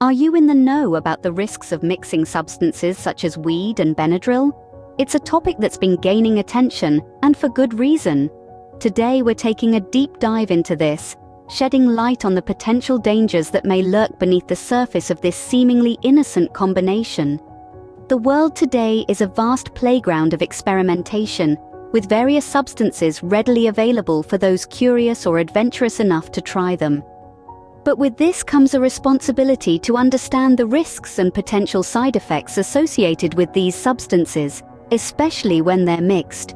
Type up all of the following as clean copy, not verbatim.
Are you in the know about the risks of mixing substances such as weed and Benadryl? It's a topic that's been gaining attention, and for good reason. Today we're taking a deep dive into this, shedding light on the potential dangers that may lurk beneath the surface of this seemingly innocent combination. The world today is a vast playground of experimentation, with various substances readily available for those curious or adventurous enough to try them. But with this comes a responsibility to understand the risks and potential side effects associated with these substances, especially when they're mixed.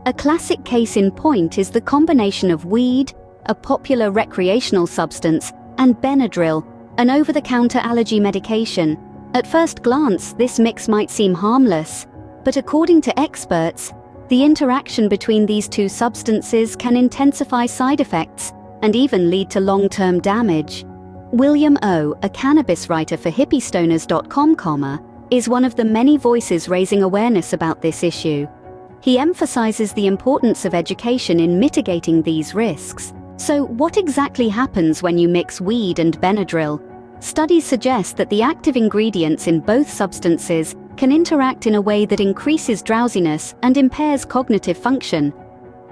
A classic case in point is the combination of weed, a popular recreational substance, and Benadryl, an over-the-counter allergy medication. At first glance, this mix might seem harmless, but according to experts, the interaction between these two substances can intensify side effects and even lead to long-term damage. William O., a cannabis writer for hippiestoners.com, is one of the many voices raising awareness about this issue. He emphasizes the importance of education in mitigating these risks. So, what exactly happens when you mix weed and Benadryl? Studies suggest that the active ingredients in both substances can interact in a way that increases drowsiness and impairs cognitive function.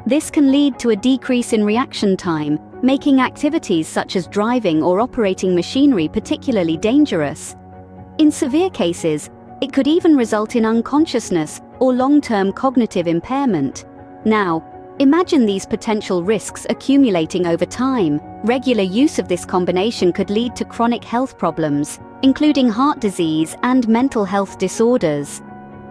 This can lead to a decrease in reaction time, making activities such as driving or operating machinery particularly dangerous. In severe cases, it could even result in unconsciousness or long-term cognitive impairment. Now, imagine these potential risks accumulating over time. Regular use of this combination could lead to chronic health problems, including heart disease and mental health disorders.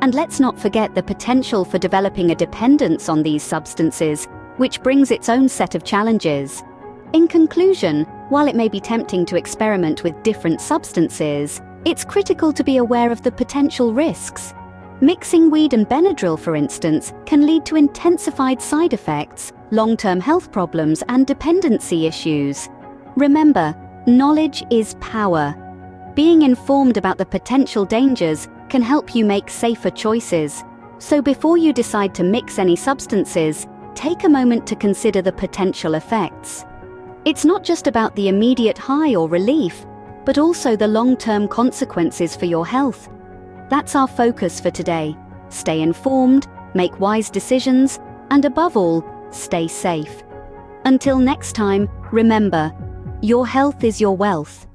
And let's not forget the potential for developing a dependence on these substances, which brings its own set of challenges. In conclusion, while it may be tempting to experiment with different substances, it's critical to be aware of the potential risks. Mixing weed and Benadryl, for instance, can lead to intensified side effects, long-term health problems, and dependency issues. Remember, knowledge is power. Being informed about the potential dangers can help you make safer choices. So before you decide to mix any substances, take a moment to consider the potential effects. It's not just about the immediate high or relief, but also the long-term consequences for your health. That's our focus for today. Stay informed, make wise decisions, and above all, stay safe. Until next time, remember, your health is your wealth.